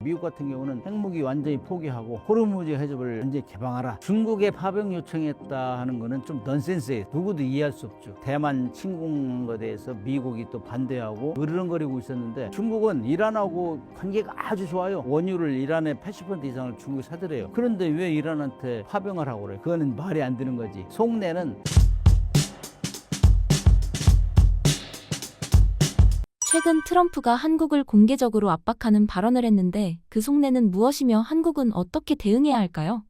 미국 같은 경우는 핵무기 완전히 포기하고 호르무즈 해협을 완전히 개방하라. 중국에 파병 요청했다 하는 거는 좀 넌센스예요. 누구도 이해할 수 없죠. 대만 침공한 것에 대해서 미국이 또 반대하고 으르렁거리고 있었는데 중국은 이란하고 관계가 아주 좋아요. 원유를 이란의 80% 이상을 중국이 사들여요. 그런데 왜 이란한테 파병을 하고 그래요? 그거는 말이 안 되는 거지. 속내는 최근 트럼프가 한국을 공개적으로 압박하는 발언을 했는데 그 속내는 무엇이며 한국은 어떻게 대응해야 할까요?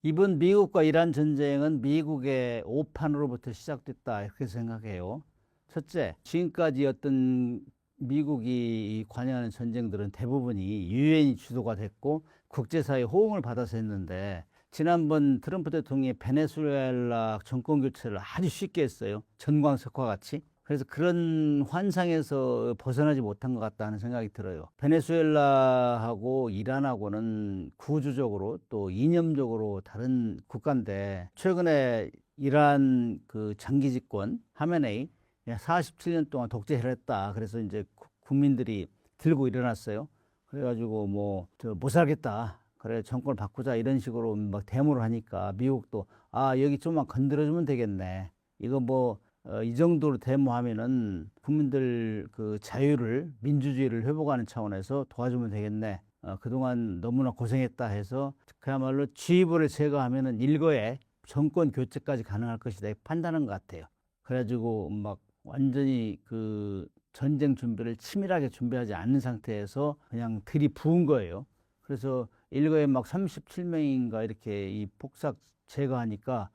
이번 미국과 이란 전쟁은 미국의 오판으로부터 시작됐다 이렇게 생각해요. 첫째, 지금까지 어떤 미국이 관여하는 전쟁들은 대부분이 유엔이 주도가 됐고 국제사회 호응을 받아서 했는데 지난번 트럼프 대통령이 베네수엘라 정권 교체를 아주 쉽게 했어요. 전광석화 같이. 그래서 그런 환상에서 벗어나지 못한 것 같다는 생각이 들어요. 베네수엘라하고 이란하고는 구조적으로 또 이념적으로 다른 국가인데 최근에 이란 그 장기 집권 하메네이 47년 동안 독재를 했다. 그래서 이제 국민들이 들고 일어났어요. 그래가지고 뭐 못 살겠다. 그래 정권을 바꾸자 이런 식으로 막 데모를 하니까 미국도 여기 좀만 건드려주면 되겠네. 이거 뭐 이 정도로 데모하면은 국민들 그 자유를 민주주의를 회복하는 차원에서 도와주면 되겠네. 그동안 너무나 고생했다 해서 그야말로 지휘부를 제거하면은 일거에 정권 교체까지 가능할 것이다 판단한 것 같아요. 그래가지고 막 완전히 그 전쟁 준비를 치밀하게 준비하지 않는 상태에서 그냥 들이부은 거예요. 그래서 일거에 막 37명인가 이렇게 이 폭삭 제거하니까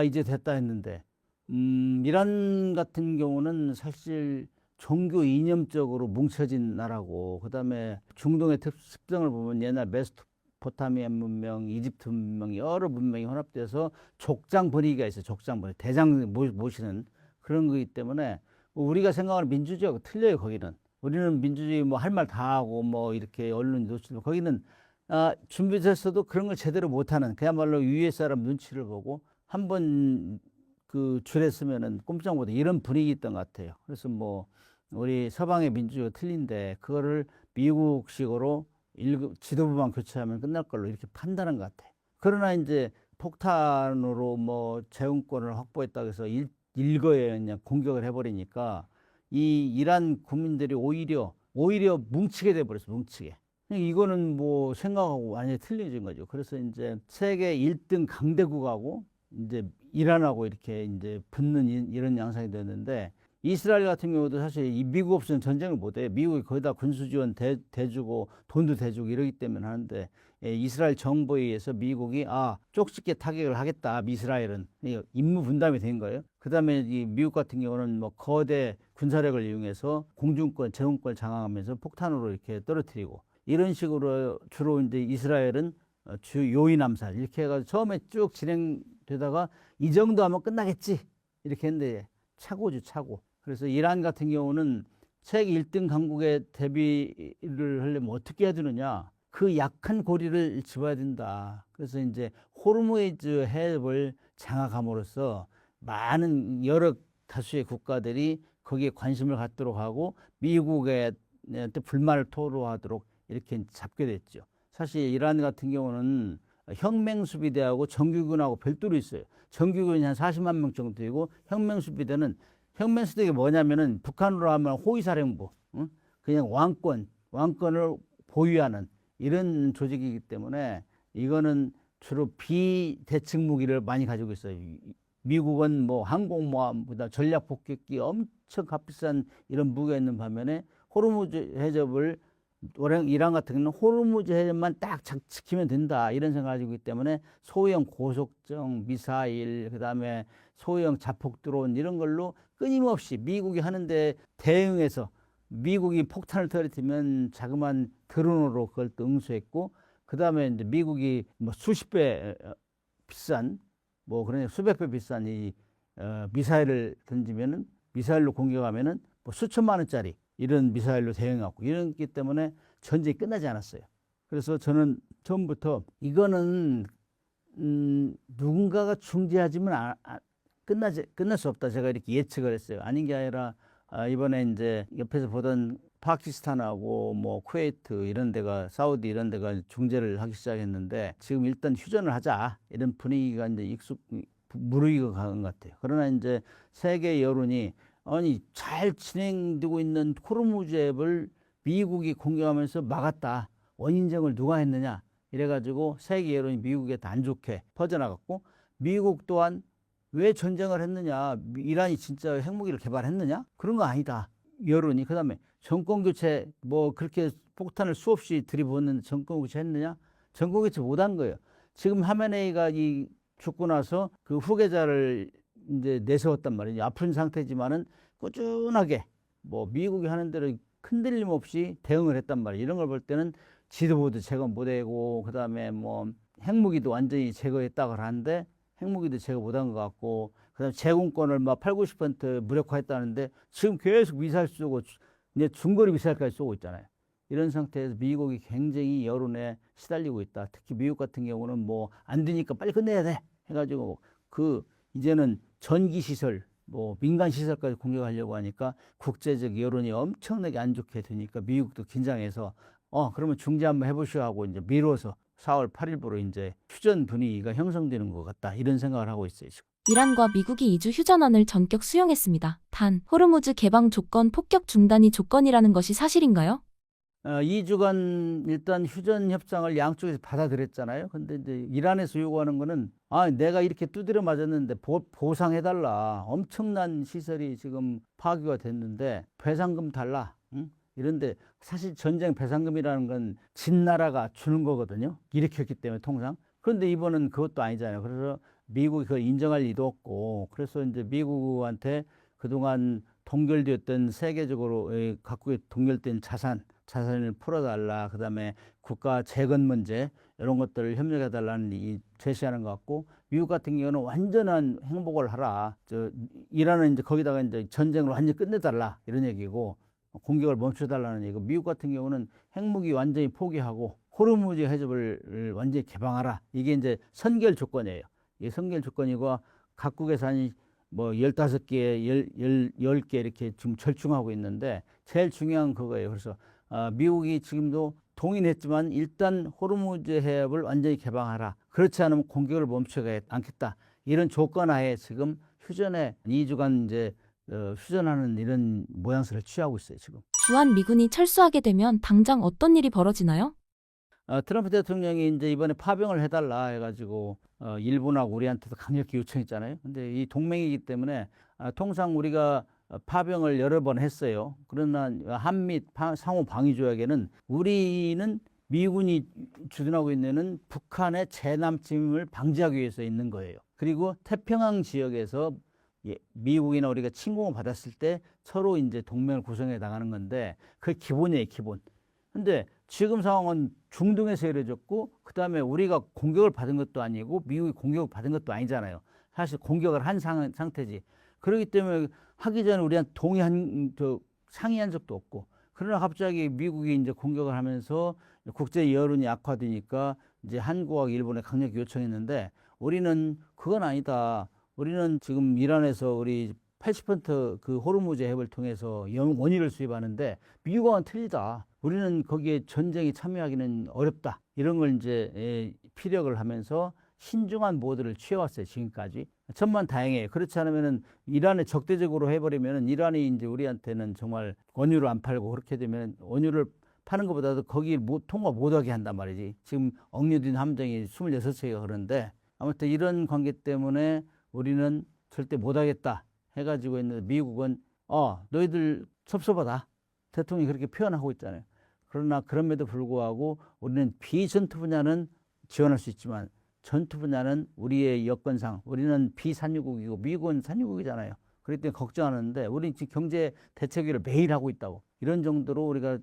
이제 됐다 했는데 이란 같은 경우는 사실 종교 이념적으로 뭉쳐진 나라고, 그 다음에 중동의 특성을 보면 옛날 메소포타미아 문명, 이집트 문명, 여러 문명이 혼합돼서 족장 분위기가 있어요. 족장 분위기. 대장 모시는 그런 거기 때문에 우리가 생각하는 민주주의하고 틀려요, 거기는. 우리는 민주주의 뭐 할 말 다 하고 뭐 이렇게 언론 노출도 거기는 준비됐어도 그런 걸 제대로 못하는 그야말로 위에 사람 눈치를 보고 한번 그 줄에 서면은 꼼짝 못해 이런 분위기 있던 것 같아요. 그래서 뭐 우리 서방의 민주주의가 틀린데 그거를 미국식으로 지도부만 교체하면 끝날 걸로 이렇게 판단한 것 같아요. 그러나 이제 폭탄으로 뭐 재정권을 확보했다고 해서 일거에 그냥 공격을 해버리니까 이 이란 국민들이 오히려 뭉치게 돼버렸어, 뭉치게. 이거는 뭐 생각하고 완전히 틀려진 거죠. 그래서 이제 세계 1등 강대국하고 이제 이란하고 이렇게 이제 붙는 이런 양상이 됐는데 이스라엘 같은 경우도 사실 이 미국 없으면 전쟁을 못 해요. 미국이 거기다 군수 지원 대주고 돈도 대주고 이러기 때문에 하는데 이스라엘 정부에 의해서 미국이 쪽집게 타격을 하겠다. 이스라엘은 임무 분담이 된 거예요. 그다음에 이 미국 같은 경우는 뭐 거대 군사력을 이용해서 공중권, 제공권을 장악하면서 폭탄으로 이렇게 떨어뜨리고 이런 식으로 주로 이제 이스라엘은 주 요인 암살 이렇게 해가지고 처음에 쭉 진행되다가 이 정도 하면 끝나겠지 이렇게 했는데 차고죠, 차고. 그래서 이란 같은 경우는 세계 1등 강국에 대비를 하려면 어떻게 해야 되느냐, 그 약한 고리를 집어야 된다. 그래서 이제 호르무즈 해협을 장악함으로써 많은 여러 다수의 국가들이 거기에 관심을 갖도록 하고 미국한테 불만을 토로하도록 이렇게 잡게 됐죠. 사실 이란 같은 경우는 혁명수비대하고 정규군하고 별도로 있어요. 정규군이 한 40만 명 정도 되고 혁명수비대가 뭐냐면은 북한으로 하면 호위사령부, 그냥 왕권을 보유하는 이런 조직이기 때문에 이거는 주로 비대칭 무기를 많이 가지고 있어요. 미국은 뭐 항공모함보다 전략폭격기 엄청 값비싼 이런 무기가 있는 반면에 호르무즈 해협을 이란 같은 경우는 호르무즈 해협만 딱 지키면 된다 이런 생각을 가지고 있기 때문에 소형 고속정 미사일 그다음에 소형 자폭 드론 이런 걸로 끊임없이 미국이 하는데 대응해서 미국이 폭탄을 터뜨리면 자그마한 드론으로 그걸 또 응수했고 그다음에 이제 미국이 뭐 수십 배 비싼 뭐 그러니 수백 배 비싼 이 미사일을 던지면은 미사일로 공격하면은 뭐 수천만 원짜리 이런 미사일로 대응하고 이랬기 때문에 전쟁이 끝나지 않았어요. 그래서 저는 처음부터 이거는 누군가가 중재하지만 끝날 수 없다. 제가 이렇게 예측을 했어요. 아닌 게 아니라 이번에 이제 옆에서 보던 파키스탄하고 뭐 쿠웨이트 이런 데가 사우디 이런 데가 중재를 하기 시작했는데 지금 일단 휴전을 하자 이런 분위기가 이제 무르익어 가는 것 같아요. 그러나 이제 세계 여론이 아니 잘 진행되고 있는 호르무즈해협을 미국이 공격하면서 막았다. 원인정을 누가 했느냐 이래가지고 세계 여론이 미국에 더 안 좋게 퍼져나갔고 미국 또한 왜 전쟁을 했느냐 이란이 진짜 핵무기를 개발했느냐 그런 거 아니다. 여론이 그다음에 정권 교체 뭐 그렇게 폭탄을 수없이 들이붓는 정권 교체 했느냐 정권 교체 못한 거예요. 지금 하메네이가 이 죽고 나서 그 후계자를 이제 내세웠단 말이에요. 아픈 상태지만은 꾸준하게 뭐 미국이 하는 대로 흔들림 없이 대응을 했단 말이에요. 이런 걸 볼 때는 지도부도 제거 못하고 그다음에 뭐 핵무기도 완전히 제거했다고 하는데 핵무기도 제거 못한 것 같고 그다음에 제공권을 막 8, 90% 무력화했다는데 지금 계속 미사일 쏘고 이제 중거리 미사일까지 쏘고 있잖아요. 이런 상태에서 미국이 굉장히 여론에 시달리고 있다. 특히 미국 같은 경우는 뭐 안 되니까 빨리 끝내야 돼 해가지고 그 이제는 전기 시설 뭐 민간 시설까지 공격하려고 하니까 국제적 여론이 엄청나게 안 좋게 되니까 미국도 긴장해서 그러면 중재 한번 해보시오 하고 이제 미뤄서 4월 8일부로 이제 휴전 분위기가 형성되는 것 같다 이런 생각을 하고 있어요 지금. 이란과 미국이 2주 휴전안을 전격 수용했습니다. 단, 호르무즈 개방 조건 폭격 중단이 조건이라는 것이 사실인가요? 2주간 일단 휴전 협상을 양쪽에서 받아들였잖아요. 근데 이제 이란에서 요구하는 거는 내가 이렇게 두드려 맞았는데 보상해달라. 엄청난 시설이 지금 파괴가 됐는데 배상금 달라. 응? 이런데 사실 전쟁 배상금이라는 건 진 나라가 주는 거거든요. 일으켰기 때문에 통상. 그런데 이번은 그것도 아니잖아요. 그래서 미국이 그걸 인정할 리도 없고 그래서 이제 미국한테 그동안 동결되었던 세계적으로 각국의 동결된 자산을 풀어달라. 그다음에 국가 재건 문제 이런 것들을 협력해달라는 이 제시하는 것 같고 미국 같은 경우는 완전한 행복을 하라. 이란은 이제 거기다가 이제 전쟁을 완전히 끝내달라 이런 얘기고 공격을 멈춰달라는 얘기고 미국 같은 경우는 핵무기 완전히 포기하고 호르무즈 해협을 완전히 개방하라. 이게 이제 선결 조건이에요. 이 선결 조건이고 각국에서 한 뭐 15개, 10개 이렇게 지금 절충하고 있는데 제일 중요한 그거예요. 그래서 미국이 지금도 동의했지만 일단 호르무즈 해협을 완전히 개방하라. 그렇지 않으면 공격을 멈추지 않겠다. 이런 조건 하에 지금 휴전에 2주간 이제 휴전하는 이런 모양새를 취하고 있어요, 지금. 주한 미군이 철수하게 되면 당장 어떤 일이 벌어지나요? 트럼프 대통령이 이제 이번에 파병을 해달라 해가지고 일본하고 우리한테도 강력히 요청했잖아요. 근데 이 동맹이기 때문에 통상 우리가 파병을 여러 번 했어요. 그러나 한미 상호 방위 조약에는 우리는 미군이 주둔하고 있는 북한의 재남침을 방지하기 위해서 있는 거예요. 그리고 태평양 지역에서 미국이나 우리가 침공을 받았을 때 서로 이제 동맹을 구성해 나가는 건데 그게 기본이에요, 기본. 근데 지금 상황은 중동에서 이루어졌고 그다음에 우리가 공격을 받은 것도 아니고 미국이 공격을 받은 것도 아니잖아요. 사실 공격을 한 상태지. 그렇기 때문에 하기 전에 우리한테 상의한 적도 없고 그러나 갑자기 미국이 이제 공격을 하면서 국제 여론이 악화되니까 이제 한국하고 일본에 강력히 요청했는데 우리는 그건 아니다. 우리는 지금 이란에서 우리 80%그 호르무즈 해협을 통해서 원유를 수입하는데 미국과는 틀리다. 우리는 거기에 전쟁에 참여하기는 어렵다. 이런 걸 이제 피력을 하면서 신중한 모드를 취해왔어요. 지금까지. 천만 다행이에요. 그렇지 않으면은 이란에 적대적으로 해버리면은 이란이 이제 우리한테는 정말 원유를 안 팔고 그렇게 되면 원유를 파는 것보다도 거기 통과 못하게 한단 말이지. 지금 억류된 함정이 26척이가 그런데 아무튼 이런 관계 때문에 우리는 절대 못하겠다 해가지고 있는데 미국은 너희들 섭섭하다. 대통령이 그렇게 표현하고 있잖아요. 그러나 그럼에도 불구하고 우리는 비전투 분야는 지원할 수 있지만 전투 분야는 우리의 여건상 우리는 비산유국이고 미국은 산유국이잖아요. 그렇기 때문에 걱정하는데 우리는 지금 경제 대책위를 매일 하고 있다고. 이런 정도로 우리가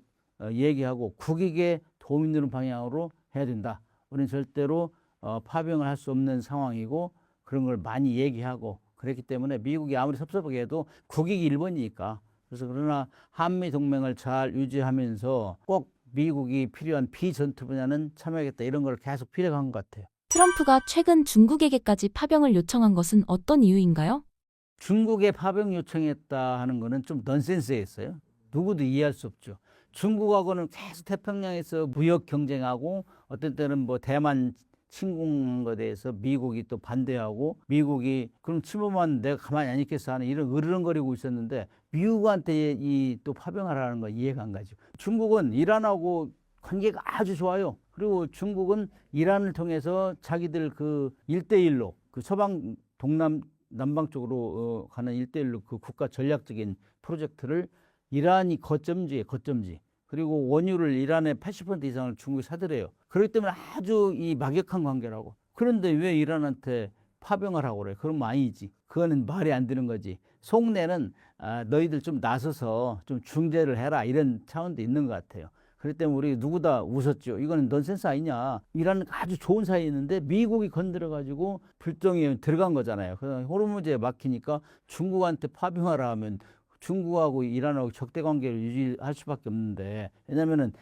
얘기하고 국익에 도움이 되는 방향으로 해야 된다. 우리는 절대로 파병을 할 수 없는 상황이고 그런 걸 많이 얘기하고 그렇기 때문에 미국이 아무리 섭섭하게 해도 국익이 1번이니까. 그래서 그러나 한미 동맹을 잘 유지하면서 꼭 미국이 필요한 비전투 분야는 참여하겠다. 이런 걸 계속 피력한 것 같아요. 트럼프가 최근 중국에게까지 파병을 요청한 것은 어떤 이유인가요? 중국에 파병 요청했다 하는 거는 좀 넌센스였어요. 누구도 이해할 수 없죠. 중국하고는 계속 태평양에서 무역 경쟁하고 어떤 때는 뭐 대만 침공한 것에 대해서 미국이 또 반대하고 미국이 그럼 침범하면 내가 가만히 안 있겠어 하는 이런 으르렁거리고 있었는데 미국한테 이 또 파병하라는 거 이해가 안 가죠. 중국은 이란하고 관계가 아주 좋아요. 그리고 중국은 이란을 통해서 자기들 그 1대1로 그 서방 동남 남방 쪽으로 가는 1대1로 그 국가 전략적인 프로젝트를 이란이 거점지에 거점지. 그리고 원유를 이란의 80% 이상을 중국이 사들여요. 그렇기 때문에 아주 이 막역한 관계라고. 그런데 왜 이란한테 파병을 하고 그래? 그럼 아니지. 그거는 말이 안 되는 거지. 속내는 너희들 좀 나서서 좀 중재를 해라 이런 차원도 있는 것 같아요. 그렇기 때문에 우리 누구 다 웃었죠. 이거는 넌센스 아니냐. 이란은 아주 좋은 사이에 있는데 미국이 건드려가지고 불똥이 들어간 거잖아요. 그래서 호르무즈에 막히니까 중국한테 파병하라 하면 중국하고 이란하고 적대 관계를 유지할 수밖에 없는데 왜냐면은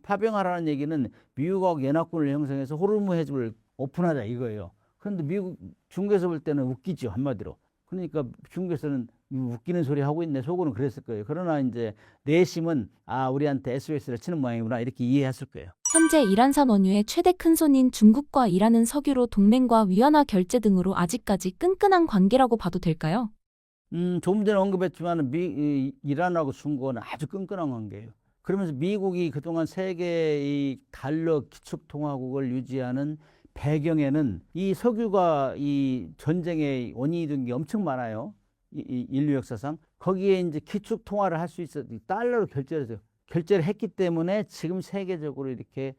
파병하라는 얘기는 미국하고 연합군을 형성해서 호르무즈 해협을 오픈하자 이거예요. 그런데 중국에서 볼 때는 웃기죠 한마디로. 그러니까 중국에서는 웃기는 소리 하고 있네 속으로는 그랬을 거예요. 그러나 이제 내심은 우리한테 SOS를 치는 모양이구나 이렇게 이해했을 거예요. 현재 이란산 원유의 최대 큰손인 중국과 이란은 석유로 동맹과 위안화 결제 등으로 아직까지 끈끈한 관계라고 봐도 될까요? 조금 전에 언급했지만 이란하고 중국은 아주 끈끈한 관계예요. 그러면서 미국이 그동안 세계의 달러 기축통화국을 유지하는 배경에는 이 석유가 이 전쟁의 원인이 된 게 엄청 많아요. 인류 역사상. 거기에 이제 기축통화를 할 수 있어 달러로 결제를 했기 때문에 지금 세계적으로 이렇게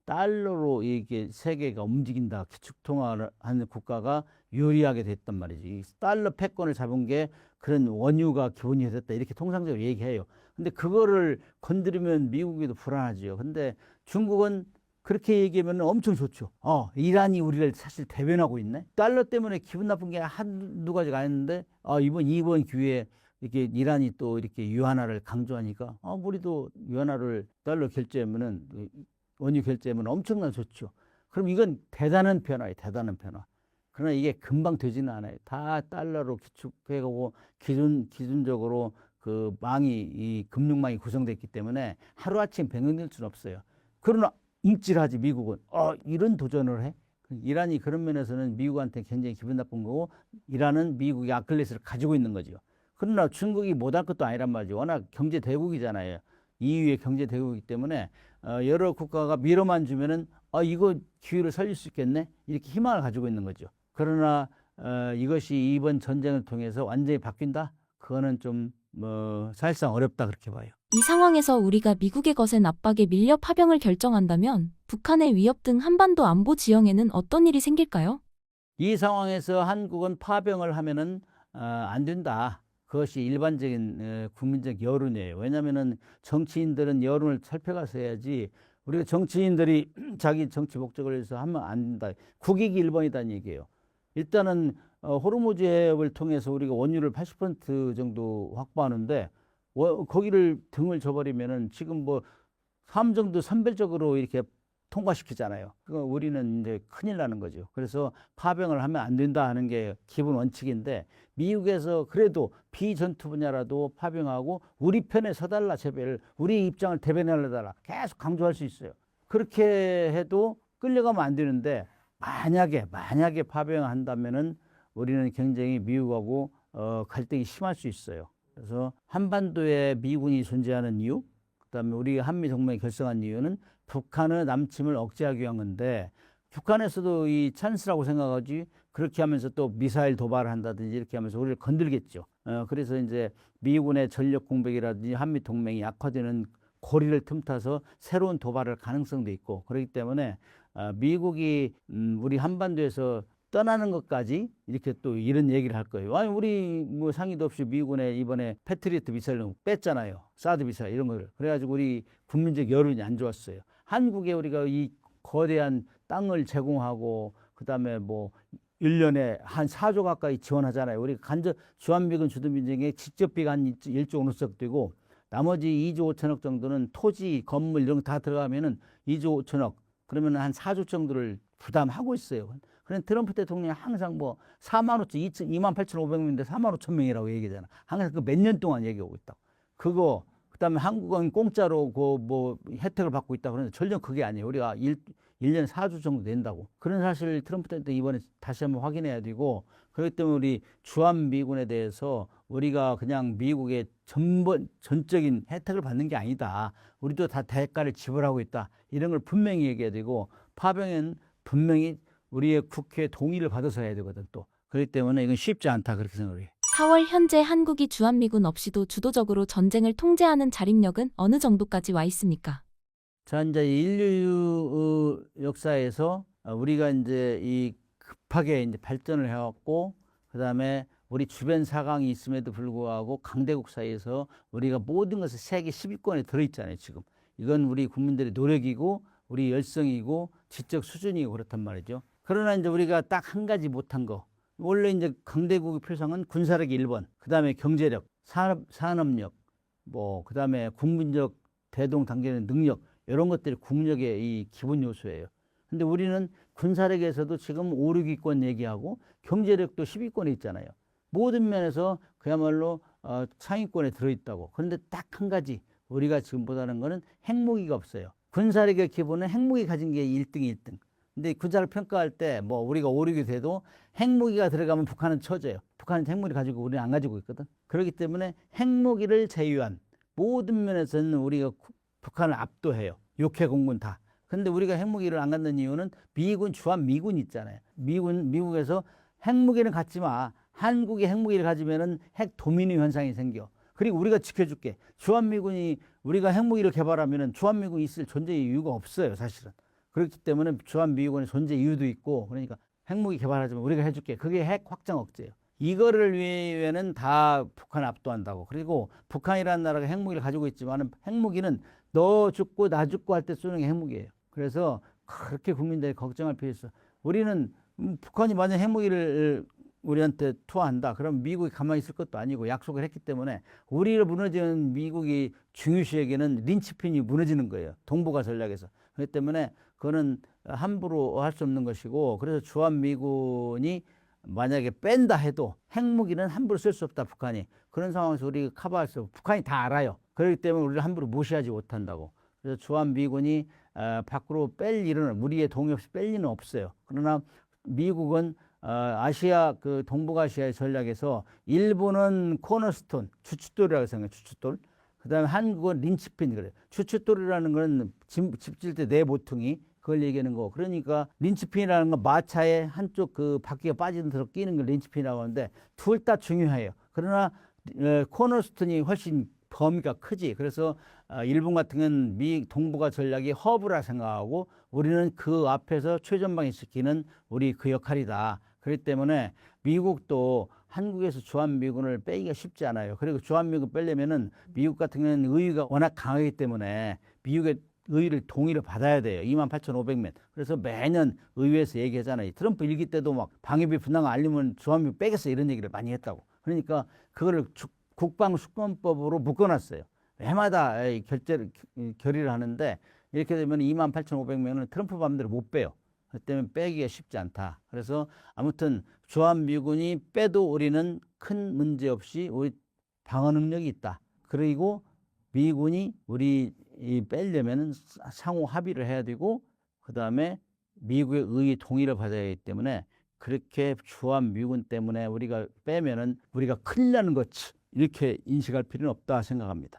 달러로 이게 세계가 움직인다. 기축통화를 하는 국가가 유리하게 됐단 말이지. 이 달러 패권을 잡은 게 그런 원유가 기본이 됐다. 이렇게 통상적으로 얘기해요. 근데 그거를 건드리면 미국에도 불안하죠. 근데 중국은 그렇게 얘기하면 엄청 좋죠. 이란이 우리를 사실 대변하고 있네. 달러 때문에 기분 나쁜 게 한두 가지가 아닌데, 이번 기회에 이렇게 이란이 또 이렇게 유한화를 강조하니까, 우리도 유한화를 달러 결제하면은, 원유 결제하면 엄청나게 좋죠. 그럼 이건 대단한 변화예요. 대단한 변화. 그러나 이게 금방 되지는 않아요. 다 달러로 기축해가고 기준적으로 그 이 금융망이 구성됐기 때문에 하루아침 변경될 수는 없어요. 그러나 움찔하지 미국은 이런 도전을 해? 이란이 그런 면에서는 미국한테 굉장히 기분 나쁜 거고 이란은 미국의 아킬레스를 가지고 있는 거죠. 그러나 중국이 못할 것도 아니란 말이죠. 워낙 경제 대국이잖아요. EU의 경제 대국이기 때문에 여러 국가가 밀어만 주면은 이거 기회를 살릴 수 있겠네 이렇게 희망을 가지고 있는 거죠. 그러나 이것이 이번 전쟁을 통해서 완전히 바뀐다? 그거는 좀 사실상 어렵다 그렇게 봐요. 이 상황에서 우리가 미국의 거센 압박에 밀려 파병을 결정한다면 북한의 위협 등 한반도 안보 지형에는 어떤 일이 생길까요? 이 상황에서 한국은 파병을 하면은 안 된다. 그것이 일반적인 국민적 여론이에요. 왜냐하면은 정치인들은 여론을 살펴가서 해야지 우리가 정치인들이 자기 정치 목적을 위해서 하면 안 된다. 국익이 1번이다는 얘기예요. 일단은 호르무즈 해협을 통해서 우리가 원유를 80% 정도 확보하는데 거기를 등을 줘버리면은 지금 뭐 함정도 선별적으로 이렇게 통과시키잖아요. 그거 우리는 이제 큰일 나는 거죠. 그래서 파병을 하면 안 된다 하는 게 기본 원칙인데 미국에서 그래도 비전투 분야라도 파병하고 우리 편에 서달라 제발 우리 입장을 대변해달라 계속 강조할 수 있어요. 그렇게 해도 끌려가면 안 되는데 만약에 파병한다면은 우리는 굉장히 미국하고 갈등이 심할 수 있어요. 그래서 한반도에 미군이 존재하는 이유, 그다음에 우리 한미 동맹이 결성한 이유는 북한의 남침을 억제하기 위한 건데 북한에서도 이 찬스라고 생각하지 그렇게 하면서 또 미사일 도발을 한다든지 이렇게 하면서 우리를 건들겠죠. 그래서 이제 미군의 전력 공백이라든지 한미 동맹이 약화되는 고리를 틈타서 새로운 도발을 가능성도 있고 그렇기 때문에 미국이 우리 한반도에서 떠나는 것까지 이렇게 또 이런 얘기를 할 거예요. 아니 우리 뭐 상의도 없이 미군의 이번에 패트리어트 미사일을 뺐잖아요. 사드 미사일 이런 거를. 그래가지고 우리 국민적 여론이 안 좋았어요. 한국에 우리가 이 거대한 땅을 제공하고 그다음에 뭐 1년에 한 4조 가까이 지원하잖아요. 우리가 주한미군 주둔비중에 직접비가 한 1조 원 석 되고 나머지 2조 5천억 정도는 토지, 건물 이런 거 다 들어가면은 2조 5천억 그러면 한 4조 정도를 부담하고 있어요. 그런 트럼프 대통령이 항상 뭐 28,500명인데 45,000명이라고 얘기하잖아. 항상 그 몇 년 동안 얘기하고 있다고. 그거 그다음에 한국은 공짜로 그 뭐 혜택을 받고 있다 그러는데 전혀 그게 아니에요. 우리가 1년에 4조 정도 낸다고. 그런 사실 트럼프 때 이번에 다시 한번 확인해야 되고 그렇기 때문에 우리 주한미군에 대해서 우리가 그냥 미국의 전적인 혜택을 받는 게 아니다. 우리도 다 대가를 지불하고 있다. 이런 걸 분명히 얘기해야 되고 파병은 분명히 우리의 국회 동의를 받아서 해야 되거든 또. 그렇기 때문에 이건 쉽지 않다 그렇게 생각을 해요. 4월 현재 한국이 주한미군 없이도 주도적으로 전쟁을 통제하는 자립력은 어느 정도까지 와 있습니까? 자, 이제 인류 역사에서 우리가 이제 이 급하게 이제 발전을 해왔고, 그 다음에 우리 주변 사강이 있음에도 불구하고 강대국 사이에서 우리가 모든 것을 세계 10위권에 들어있잖아요, 지금. 이건 우리 국민들의 노력이고, 우리 열성이고, 지적 수준이고 그렇단 말이죠. 그러나 이제 우리가 딱 한 가지 못한 거. 원래 이제 강대국의 표상은 군사력이 1번, 그 다음에 경제력, 산업력, 뭐, 그 다음에 국민적 대동단결의 능력, 이런 것들이 국력의 이 기본 요소예요. 근데 우리는 군사력에서도 지금 5, 6위권 얘기하고 경제력도 10위권에 있잖아요. 모든 면에서 그야말로 상위권에 들어있다고. 그런데 딱 한 가지 우리가 지금 못하는 거는 핵무기가 없어요. 군사력의 기본은 핵무기 가진 게 1등이 1등. 근데 군사를 평가할 때 뭐 우리가 5, 6위 돼도 핵무기가 들어가면 북한은 처져요. 북한은 핵무기 가지고 우리는 안 가지고 있거든. 그렇기 때문에 핵무기를 제외한 모든 면에서는 우리가 북한을 압도해요. 육해 공군 다. 근데 우리가 핵무기를 안 갖는 이유는 미군, 주한미군 있잖아요. 미국에서 핵무기는 갖지 마. 한국이 핵무기를 가지면은 핵 도미노 현상이 생겨. 그리고 우리가 지켜줄게. 주한미군이 우리가 핵무기를 개발하면은 주한미군이 있을 존재 이유가 없어요, 사실은. 그렇기 때문에 주한미군의 존재 이유도 있고, 그러니까 핵무기 개발하지만 우리가 해줄게. 그게 핵 확장 억제예요. 이거를 위해는 다 북한을 압도한다고. 그리고 북한이라는 나라가 핵무기를 가지고 있지만 핵무기는 너 죽고 나 죽고 할 때 쏘는 게 핵무기예요. 그래서 그렇게 국민들이 걱정할 필요 있어. 우리는 북한이 만약 핵무기를 우리한테 투하한다. 그럼 미국이 가만히 있을 것도 아니고 약속을 했기 때문에 우리를 무너지는 미국이 중요시에게는 린치핀이 무너지는 거예요. 동북아 전략에서. 그렇기 때문에 그거는 함부로 할 수 없는 것이고 그래서 주한미군이 만약에 뺀다 해도 핵무기는 함부로 쓸 수 없다 북한이. 그런 상황에서 우리가 커버할 수 없고 북한이 다 알아요. 그렇기 때문에 우리를 함부로 무시하지 못한다고. 그래서 주한미군이 밖으로 뺄 일은 우리의 동의 없이 뺄 일은 없어요. 그러나 미국은 아시아 그 동북아시아의 전략에서 일본은 코너스톤 주춧돌이라고 생각해요. 주춧돌. 그다음에 한국은 린치핀 그래요. 주춧돌이라는 건 집질 때 내 모퉁이 그걸 얘기하는 거. 그러니까 린치핀이라는 건 마차의 한쪽 그 바퀴가 빠지는 대로 끼는 걸 린치핀이라고 하는데 둘 다 중요해요. 그러나 코너스톤이 훨씬 범위가 크지. 그래서 일본 같은 건 동북아 전략이 허브라 생각하고 우리는 그 앞에서 최전방에 지키는 우리 그 역할이다. 그렇기 때문에 미국도 한국에서 주한미군을 빼기가 쉽지 않아요. 그리고 주한미군 빼려면은 미국 같은 경우는 의의가 워낙 강하기 때문에 미국의 의의를 동의를 받아야 돼요. 28,500명. 그래서 매년 의회에서 얘기하잖아요. 트럼프 일기 때도 막 방위비 분담금 알리면 주한미군 빼겠어 이런 얘기를 많이 했다고. 그러니까 그거를 국방수권법으로 묶어놨어요. 해마다 결의를 하는데 이렇게 되면 28,500명은 트럼프 맘대로 못 빼요. 그 때문에 빼기가 쉽지 않다. 그래서 아무튼 주한미군이 빼도 우리는 큰 문제 없이 우리 방어 능력이 있다. 그리고 미군이 우리 빼려면 상호 합의를 해야 되고 그 다음에 미국의 의의 동의를 받아야 하기 때문에 그렇게 주한미군 때문에 우리가 빼면은 우리가 큰일 나는 것 이렇게 인식할 필요는 없다 생각합니다.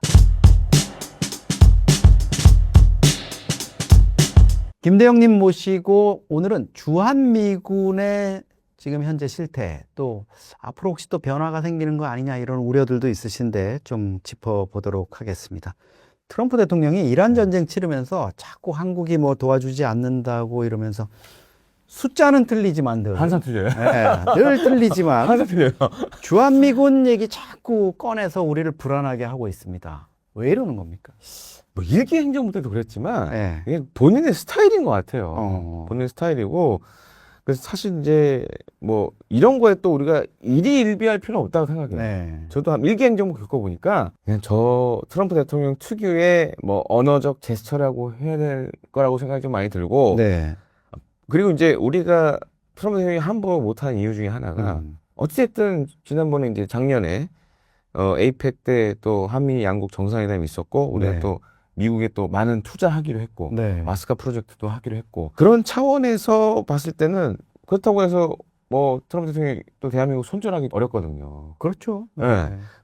김대영님 모시고 오늘은 주한미군의 지금 현재 실태 또 앞으로 혹시 또 변화가 생기는 거 아니냐 이런 우려들도 있으신데 좀 짚어보도록 하겠습니다. 트럼프 대통령이 이란 전쟁 치르면서 자꾸 한국이 뭐 도와주지 않는다고 이러면서 숫자는 틀리지만 항상 틀려요. 늘 틀리지만 항상 틀려요. 주한미군 얘기 자꾸 꺼내서 우리를 불안하게 하고 있습니다. 왜 이러는 겁니까? 뭐 일기 행정부 때도 그랬지만 네. 이게 본인의 스타일인 것 같아요. 본인의 스타일이고 그래서 사실 이제 뭐 이런 거에 또 우리가 일희일비할 필요는 없다고 생각해요. 네. 저도 한 일기 행정부 겪어보니까 그냥 저 트럼프 대통령 특유의 뭐 언어적 제스처라고 해야 될 거라고 생각이 좀 많이 들고 네. 그리고 이제 우리가 트럼프 대통령이 함부로 못하는 이유 중에 하나가 어찌됐든 지난번에 이제 작년에 에이펙 때 또 한미 양국 정상회담이 있었고 우리가 네. 또 미국에 또 많은 투자하기로 했고 네. 마스카 프로젝트도 하기로 했고 그런 차원에서 봤을 때는 그렇다고 해서 뭐 트럼프 대통령이 또 대한민국 손절하기 어렵거든요. 그렇죠. 네.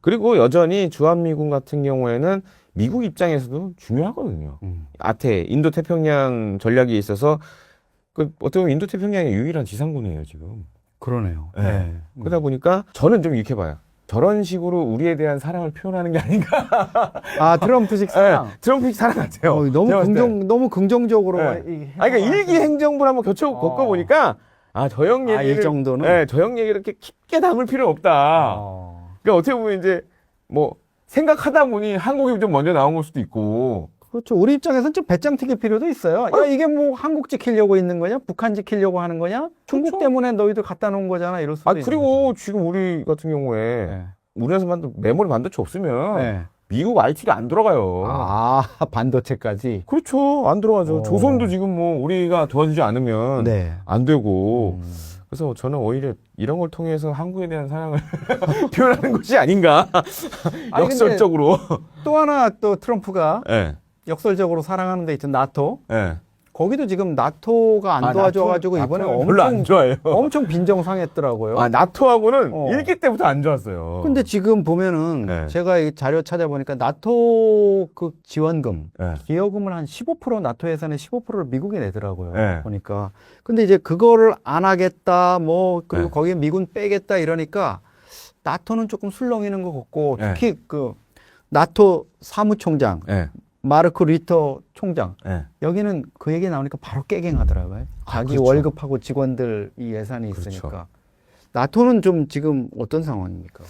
그리고 여전히 주한미군 같은 경우에는 미국 입장에서도 중요하거든요. 아태 인도 태평양 전략에 있어서 그 어떻게 보면 인도 태평양의 유일한 지상군이에요 지금. 그러네요. 네. 그러다 보니까 저는 좀 이렇게 봐요. 저런 식으로 우리에 대한 사랑을 표현하는 게 아닌가. 아, 트럼프식 사랑. 트럼프식 사랑 같아요. 너무 제가 봤을 때. 너무 긍정적으로. 네. 그러니까 일기 행정부를 한번 겪어보니까 저 형 얘기를 이 정도는. 네, 저 형 얘기를 이렇게 깊게 담을 필요 없다. 그러니까 어떻게 보면 이제 뭐 생각하다 보니 한국이 좀 먼저 나온 걸 수도 있고. 그렇죠. 우리 입장에서는 좀 배짱 튀길 필요도 있어요. 야, 이게 뭐 한국 지키려고 있는 거냐? 북한 지키려고 하는 거냐? 중국 그렇죠. 때문에 너희들 갖다 놓은 거잖아. 이럴 수도 있는 그리고 거죠. 지금 우리 같은 경우에 네. 우리나라에서 메모리 반도체 없으면 네. 미국 IT가 안 들어가요. 반도체까지. 그렇죠. 안 들어가죠. 오. 조선도 지금 뭐 우리가 도와주지 않으면 네. 안 되고. 그래서 저는 오히려 이런 걸 통해서 한국에 대한 사랑을 표현하는 것이 아닌가. 아니, 역설적으로. 또 하나 또 트럼프가 예. 역설적으로 사랑하는 데 있던 나토. 예. 거기도 지금 나토가 안 도와줘가지고 이번에 별로 안 엄청 좋아해요. 엄청 빈정상했더라고요. 나토하고는 어. 일기 때부터 안 좋았어요. 근데 지금 보면은 네. 제가 이 자료 찾아보니까 나토 그 지원금, 예. 기여금을 한 15% 나토 예산의 15%를 미국이 내더라고요. 네. 보니까. 근데 이제 그거를 안 하겠다, 뭐 그리고 네. 거기에 미군 빼겠다 이러니까 나토는 조금 술렁이는 것 같고 네. 특히 그 나토 사무총장 예. 마르크 리터 총장 예. 여기는 그 얘기 나오니까 바로 깨갱하더라고요. 자기 그렇죠. 월급하고 직원들 이 예산이 그렇죠. 있으니까. 나토는 좀 지금 어떤 상황입니까?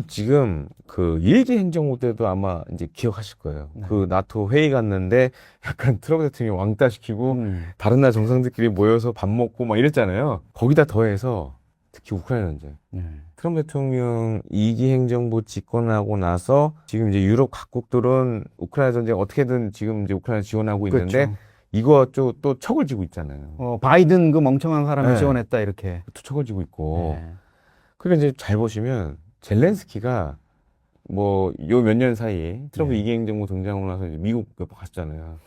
지금 그 일기 행정부 때도 아마 이제 기억하실 거예요. 네. 그 나토 회의 갔는데 약간 트럼프 대통령이 왕따 시키고 다른 나라 정상들끼리 모여서 밥 먹고 막 이랬잖아요. 거기다 더해서 특히 우크라이나 전쟁. 네. 트럼프 대통령 2기 행정부 집권하고 나서 지금 이제 유럽 각국들은 우크라이나 전쟁 어떻게든 지금 이제 우크라이나 지원하고 있는데 그렇죠. 이거 또 척을 지고 있잖아요. 바이든 그 멍청한 사람이 네. 지원했다 이렇게. 또 척을 지고 있고. 네. 그러니까 이제 잘 보시면 젤렌스키가 뭐 요 몇 년 사이에 트럼프 네. 2기 행정부 등장하고 나서 이제 미국 몇 번 갔잖아요.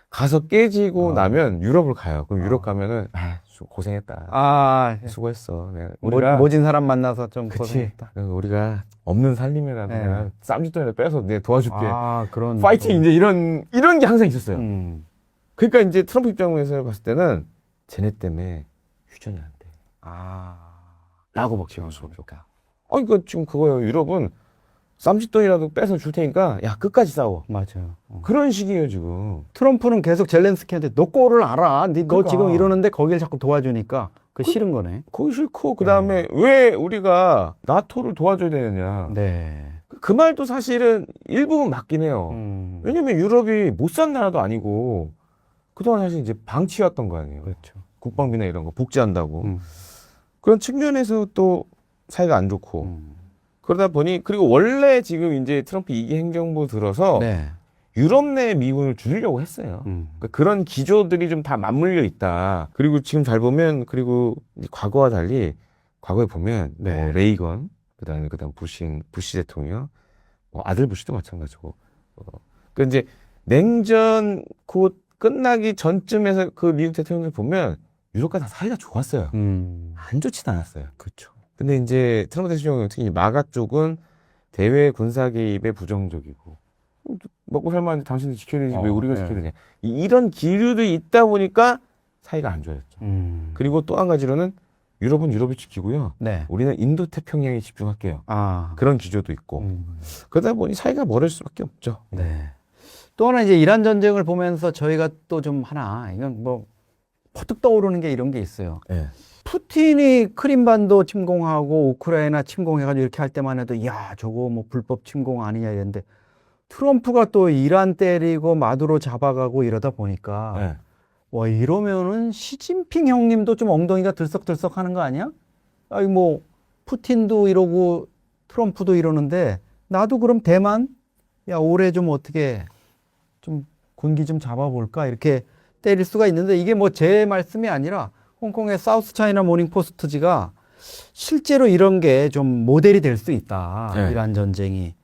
가서 깨지고 어. 나면 유럽을 가요. 그럼 유럽 어. 가면은 고생했다. 아, 수고했어. 우리가 모진 사람 만나서 좀 그치. 고생했다. 우리가 없는 살림이라도 네. 그냥 쌈짓돈이라도 빼서 내가 도와줄게. 그런. 파이팅 이제 이런 게 항상 있었어요. 음. 그러니까 이제 트럼프 입장에서 봤을 때는 쟤네 때문에 휴전이 안 돼. 라고 막 지금 수없까. 그러니까 지금 그거예요. 유럽은 쌈짓돈이라도 빼서 줄 테니까 야 끝까지 싸워. 맞아요. 그런 식이에요 지금. 트럼프는 계속 젤렌스키한테 너 꼴을 알아. 너 그러니까. 지금 이러는데 거길 자꾸 도와주니까 싫은 거네. 거기 싫고 그 다음에 왜 우리가 나토를 도와줘야 되느냐. 네. 그 말도 사실은 일부분 맞긴 해요. 음. 왜냐면 유럽이 못 산 나라도 아니고 그동안 사실 이제 방치였던 거 아니에요. 그렇죠. 국방비나 이런 거 복지한다고. 음. 그런 측면에서 또 사이가 안 좋고. 음. 그러다 보니 그리고 원래 지금 이제 트럼프 2기 행정부 들어서 네. 유럽 내 미군을 줄이려고 했어요. 그러니까 그런 기조들이 좀 다 맞물려 있다. 그리고 지금 잘 보면 그리고 이제 과거와 달리 과거에 보면 네. 레이건 그다음 부시 대통령 아들 부시도 마찬가지고. 그 이제 냉전 곧 끝나기 전쯤에서 그 미국 대통령들 보면 유럽과 다 사이가 좋았어요. 안 좋진 않았어요. 그렇죠. 근데 이제 트럼프 대통령 특히 마가 쪽은 대외 군사 개입에 부정적이고 먹고 살만 당신들 지켜야 되지 왜 우리가 네. 지켜야 되냐 이런 기류들이 있다 보니까 사이가 안 좋아졌죠. 그리고 또 한 가지로는 유럽은 유럽이 지키고요. 네. 우리는 인도 태평양에 집중할게요. 그런 기조도 있고 그러다 보니 사이가 멀을 수밖에 없죠. 네. 또 하나 이제 이란 전쟁을 보면서 저희가 또 좀 하나 이건 뭐 퍼뜩 떠오르는 게 이런 게 있어요. 네. 푸틴이 크림반도 침공하고 우크라이나 침공해가지고 이렇게 할 때만 해도 야 저거 뭐 불법 침공 아니냐 이랬는데 트럼프가 또 이란 때리고 마두로 잡아가고 이러다 보니까 네. 와 이러면은 시진핑 형님도 좀 엉덩이가 들썩들썩 하는 거 아니야? 아니 뭐 푸틴도 이러고 트럼프도 이러는데 나도 그럼 대만 야 올해 좀 어떻게 좀 군기 좀 잡아볼까 이렇게 때릴 수가 있는데 이게 뭐 제 말씀이 아니라 홍콩의 사우스 차이나 모닝 포스트지가 실제로 이런 게 좀 모델이 될 수 있다. 네. 이란 전쟁이.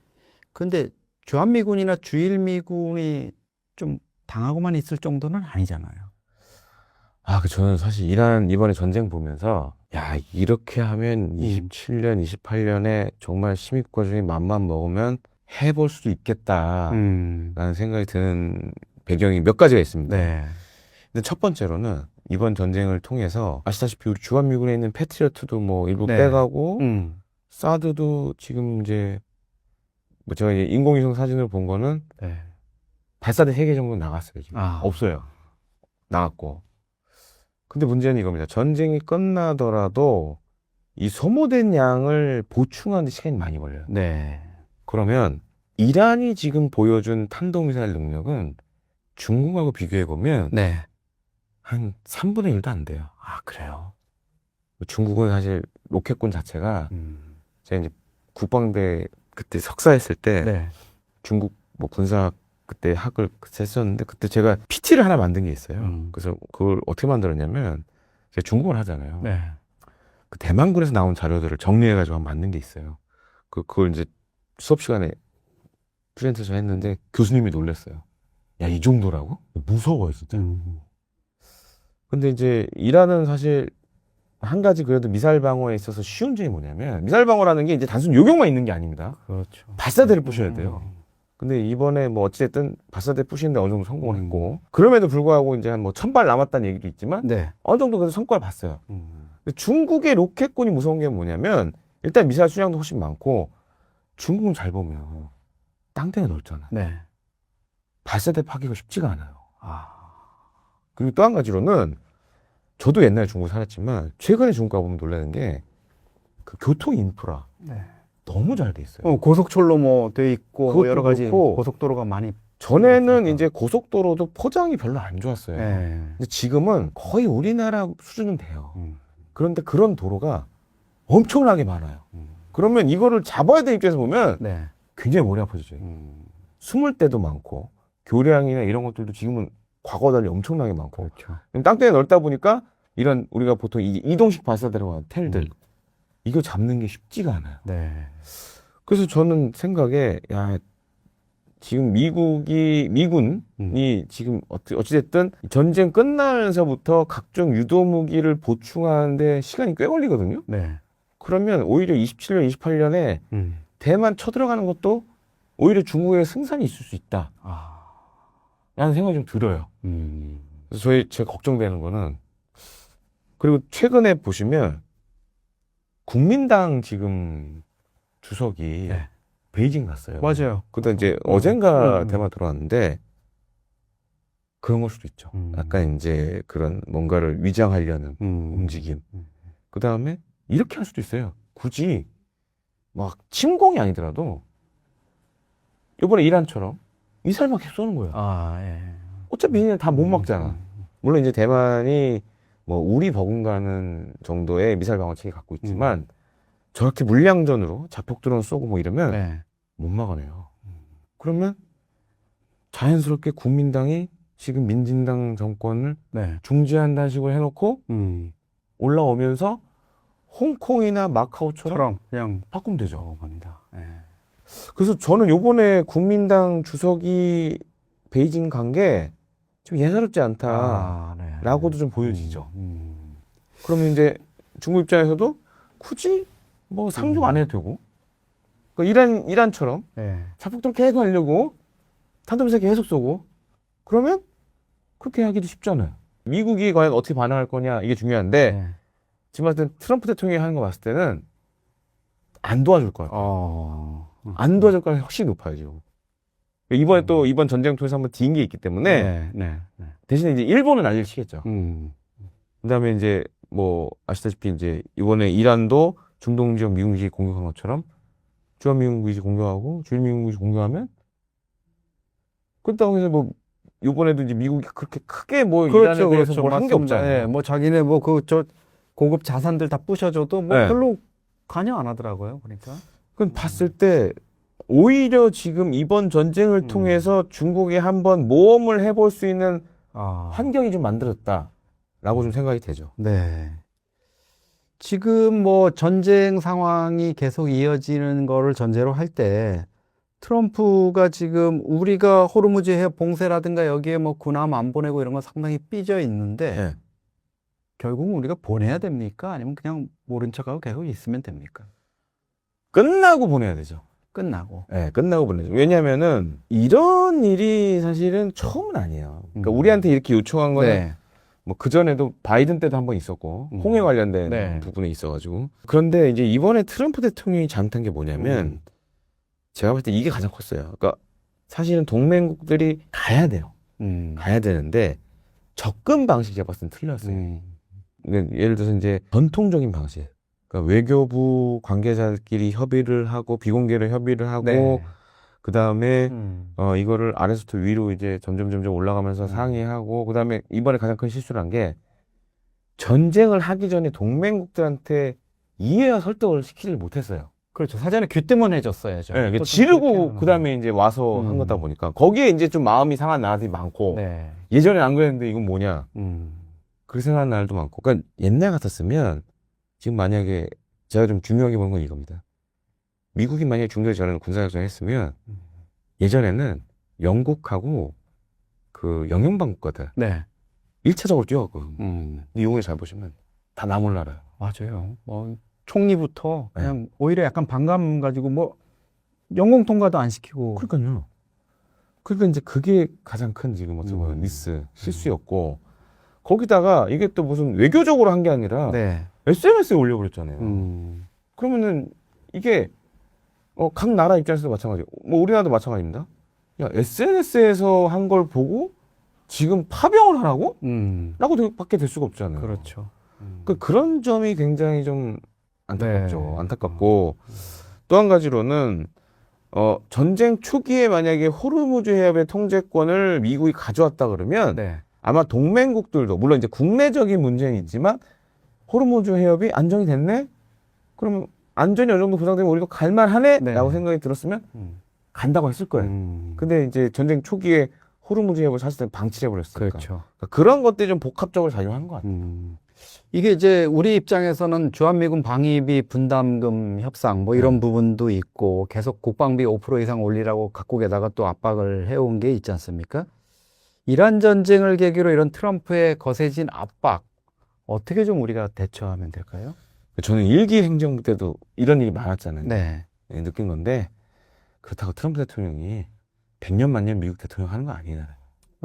근데 주한미군이나 주일미군이 좀 당하고만 있을 정도는 아니잖아요. 저는 사실 이란 이번에 전쟁 보면서, 야, 이렇게 하면 27년, 28년에 정말 시민과정이 맘만 먹으면 해볼 수도 있겠다라는 생각이 드는 배경이 몇 가지가 있습니다. 네. 근데 첫 번째로는 이번 전쟁을 통해서 아시다시피 우리 주한미군에 있는 패트리어트도 뭐 일부 네. 빼가고, 사드도 지금 이제, 뭐 제가 이제 인공위성 사진을 본 거는 네. 발사대 3개 정도 나갔어요, 지금. 아. 없어요. 나갔고. 근데 문제는 이겁니다. 전쟁이 끝나더라도 이 소모된 양을 보충하는 데 시간이 많이 걸려요. 네. 그러면 이란이 지금 보여준 탄도미사일 능력은 중국하고 비교해보면 네. 한 3분의 1도 안 돼요. 아, 그래요. 중국은 사실 로켓군 자체가 제가 이제 국방대 그때 석사했을 때 네. 중국 뭐 군사 그때 학을 했었는데 그때 제가 PT를 하나 만든 게 있어요. 그래서 그걸 어떻게 만들었냐면 제가 중국어를 하잖아요. 네. 그 대만군에서 나온 자료들을 정리해가지고 만든 게 있어요. 그걸 이제 수업 시간에 프레젠테이션 했는데 교수님이 놀랐어요. 야, 이 정도라고? 무서워요, 진짜. 근데 이제 이란은 사실 한 가지 그래도 미사일 방어에 있어서 쉬운 점이 뭐냐면 미사일 방어라는 게 이제 단순 요격만 있는 게 아닙니다. 그렇죠. 발사대를 부셔야 돼요. 근데 이번에 뭐 어찌됐든 발사대 부시는데 어느 정도 성공을 했고 그럼에도 불구하고 이제 한 뭐 1000발 남았다는 얘기도 있지만 네. 어느 정도 그래도 성과를 봤어요. 근데 중국의 로켓군이 무서운 게 뭐냐면 일단 미사일 수량도 훨씬 많고 중국은 잘 보면 땅덩이가 넓잖아요. 네. 발사대 파기가 쉽지가 않아요. 아. 그리고 또 한 가지로는 저도 옛날에 중국 살았지만 최근에 중국 가보면 놀라는 게 그 교통 인프라 네. 너무 잘 돼 있어요. 고속철로 뭐 돼 있고 그것도 여러 가지 그렇고 고속도로가 많이. 전에는 이제 고속도로도 포장이 별로 안 좋았어요. 네. 근데 지금은 거의 우리나라 수준은 돼요. 그런데 그런 도로가 엄청나게 많아요. 그러면 이거를 잡아야 되는 입장에서 보면 네. 굉장히 머리 아파지죠. 숨을 때도 많고 교량이나 이런 것들도 지금은 과거와 달리 엄청나게 많고 그렇죠. 땅덩이가 넓다 보니까 이런 우리가 보통 이동식 발사대라고 하는 텔들 이거 잡는 게 쉽지가 않아요. 네. 그래서 저는 생각에 야 지금 미군이 지금 어찌됐든 전쟁 끝나면서부터 각종 유도 무기를 보충하는데 시간이 꽤 걸리거든요. 네. 그러면 오히려 27년, 28년에 대만 쳐들어가는 것도 오히려 중국의 승산이 있을 수 있다. 아. 라는 생각이 좀 들어요. 그래서 제가 걱정되는 거는 그리고 최근에 보시면 국민당 지금 주석이 네. 베이징 갔어요. 맞아요. 그다음 이제 어젠가 대만 들어왔는데 그런 걸 수도 있죠. 약간 이제 그런 뭔가를 위장하려는 움직임. 그 다음에 이렇게 할 수도 있어요. 굳이 막 침공이 아니더라도 이번에 이란처럼 미사일만 계속 쏘는 거예요. 아, 예. 어차피 얘네는 다 못 막잖아. 물론 이제 대만이 뭐 우리 버금가는 정도의 미사일 방어체계 갖고 있지만 저렇게 물량전으로 자폭 드론 쏘고 뭐 이러면 네. 못 막아내요. 그러면 자연스럽게 국민당이 지금 민진당 정권을 네. 중지한다는 식으로 해놓고 올라오면서 홍콩이나 마카오처럼 처럼 그냥 바꾸면 되죠. 갑니다. 예. 그래서 저는 요번에 국민당 주석이 베이징 간 게 좀 예사롭지 않다라고도 네. 좀 보여지죠. 그러면 이제 중국 입장에서도 굳이 뭐 상륙 안 해도 되고 그러니까 이란처럼 네. 자폭도로 계속 하려고 탄도미사일 계속 쏘고 그러면 그렇게 하기도 쉽잖아요. 미국이 과연 어떻게 반응할 거냐 이게 중요한데 네. 지금 봤을 때 트럼프 대통령이 하는 거 봤을 때는 안 도와줄 거예요. 안 도와줄 가능성이 훨씬 높아요, 지금. 이번에 또 이번 전쟁 통해서 한번 뒤인 게 있기 때문에 네. 네. 대신에 이제 일본은 난리를 치겠죠. 음. 그다음에 이제 뭐 아시다시피 이제 이번에 이란도 중동 지역 미군 기지 공격한 것처럼 주한 미군 기지 공격하고 주일 미군 기지 공격하면 그렇다고 해서 뭐 이번에도 이제 미국이 그렇게 크게 뭐 이란에 대해서 뭘 한 게 없잖아요. 예, 뭐 자기네 뭐 저 고급 자산들 다 부셔줘도 뭐 네. 별로 관여 안 하더라고요. 그러니까. 그건 봤을 때 오히려 지금 이번 전쟁을 통해서 중국이 한번 모험을 해볼 수 있는 환경이 좀 만들었다라고 좀 생각이 되죠. 네. 지금 뭐 전쟁 상황이 계속 이어지는 거를 전제로 할 때 트럼프가 지금 우리가 호르무즈 해협 봉쇄라든가 여기에 뭐 군함 안 보내고 이런 건 상당히 삐져 있는데 예. 결국은 우리가 보내야 됩니까? 아니면 그냥 모른 척하고 계속 있으면 됩니까? 끝나고 보내야 되죠. 끝나고. 네, 끝나고 보내죠. 왜냐면은 이런 일이 사실은 처음은 아니에요. 그러니까 음. 우리한테 이렇게 요청한 거는 네. 뭐 그전에도 바이든 때도 한번 있었고 홍해 관련된 네. 부분에 있어가지고 그런데 이제 이번에 트럼프 대통령이 잘못한 게 뭐냐면 제가 볼 때 이게 가장 컸어요. 그러니까 사실은 동맹국들이 가야 돼요. 가야 되는데 접근 방식이 제가 봤을 땐 틀렸어요. 그러니까 예를 들어서 이제 전통적인 방식. 그러니까 외교부 관계자끼리 협의를 하고 비공개로 협의를 하고 네. 그 다음에 이거를 아래서부터 위로 이제 점점 올라가면서 상의하고 그 다음에 이번에 가장 큰 실수를 한 게 전쟁을 하기 전에 동맹국들한테 이해와 설득을 시키지 못했어요. 그렇죠. 사전에 귀뜸해줬어야죠. 네, 지르고 그 다음에 이제 와서 한 거다 보니까 거기에 이제 좀 마음이 상한 나라들이 많고 네. 예전에 안 그랬는데 이건 뭐냐 그렇게 생각하는 나라도 많고 그러니까 옛날 같았으면 지금 만약에 제가 좀 중요하게 보는 건 이겁니다. 미국이 만약에 중도에 저는 군사작전을 했으면 예전에는 영국하고 그 영연방국가들 네. 1차적으로 뛰어갔거든요. 근데 이번에 잘 보시면 다 남을 나라예요. 맞아요. 뭐 총리부터 네. 그냥 오히려 약간 반감 가지고 뭐 영공 통과도 안 시키고. 그러니까요. 그러니까 이제 그게 가장 큰 지금 어떻게 보면 음. 미스, 실수였고 거기다가 이게 또 무슨 외교적으로 한 게 아니라 네. SNS에 올려버렸잖아요. 그러면은 이게 각 나라 입장에서도 마찬가지고 뭐 우리나라도 마찬가지입니다. 야 SNS에서 한 걸 보고 지금 파병을 하라고? 라고 밖에 될 수가 없잖아요. 그렇죠. 그런 점이 굉장히 좀 안타깝죠. 네. 안타깝고 또 한 가지로는 전쟁 초기에 만약에 호르무즈 해협의 통제권을 미국이 가져왔다 그러면 네. 아마 동맹국들도 물론 이제 국내적인 문제는 있지만 호르무즈 해협이 안정이 됐네? 그러면 안전이 어느 정도 보장되면 우리도 갈만하네? 네. 라고 생각이 들었으면 간다고 했을 거예요. 근데 이제 전쟁 초기에 호르무즈 해협을 사실은 방치해 버렸으니까. 그렇죠. 그런 것들이 좀 복합적으로 작용한 것 같아요. 이게 이제 우리 입장에서는 주한미군 방위비 분담금 협상 뭐 이런 부분도 있고 계속 국방비 5% 이상 올리라고 각국에다가 또 압박을 해온 게 있지 않습니까? 이란 전쟁을 계기로 이런 트럼프의 거세진 압박 어떻게 좀 우리가 대처하면 될까요? 저는 일기 행정부 때도 이런 일이 많았잖아요. 네. 네, 느낀 건데 그렇다고 트럼프 대통령이 100년 만년 미국 대통령 하는 거 아니잖아요.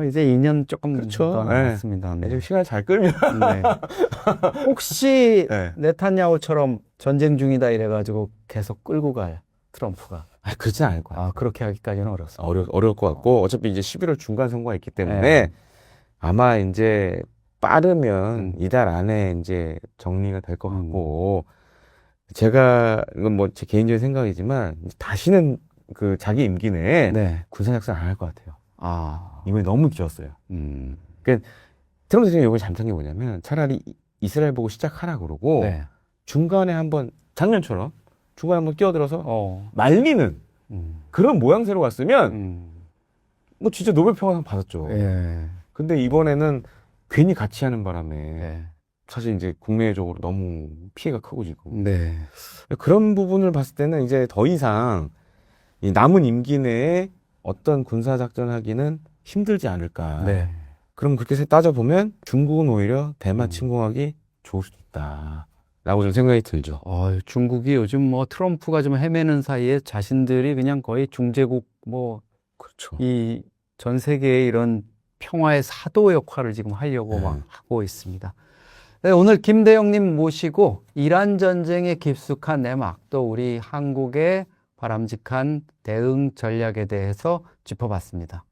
이제 2년 조금 그렇죠. 더 남았습니다. 네. 네. 시간을 잘 끌면 네. 혹시 네. 네타냐후처럼 전쟁 중이다 이래가지고 계속 끌고 갈 트럼프가 그렇진 않을 거야. 그렇게 하기까지는 어렵습니다. 어려울 것 같고 어차피 이제 11월 중간 선거가 있기 때문에 네. 아마 이제 빠르면 이달 안에 이제 정리가 될 것 같고 제가 이건 뭐 제 개인적인 생각이지만 다시는 그 자기 임기 내에 네. 군사작전 안 할 것 같아요. 아, 이번에 너무 길었어요. 그러니까 트럼프 대통령이 이번에 잘못한 게 뭐냐면 차라리 이스라엘 보고 시작하라 그러고 네. 중간에 한번 작년처럼 중간에 한번 끼어들어서 음. 말리는 그런 모양새로 갔으면 뭐 진짜 노벨 평화상 받았죠. 예. 근데 이번에는 괜히 같이 하는 바람에 네. 사실 이제 국내적으로 너무 피해가 크고 지금 네. 그런 부분을 봤을 때는 이제 더 이상 이 남은 임기 내에 어떤 군사작전 하기는 힘들지 않을까. 네. 그럼 그렇게 따져보면 중국은 오히려 대만 침공하기 좋을 수도 있다. 라고 좀 생각이 들죠. 중국이 요즘 뭐 트럼프가 좀 헤매는 사이에 자신들이 그냥 거의 중재국 뭐 그렇죠. 이 전 세계의 이런 평화의 사도 역할을 지금 하려고 네. 막 하고 있습니다. 네, 오늘 김대영님 모시고 이란 전쟁의 깊숙한 내막 또 우리 한국의 바람직한 대응 전략에 대해서 짚어봤습니다.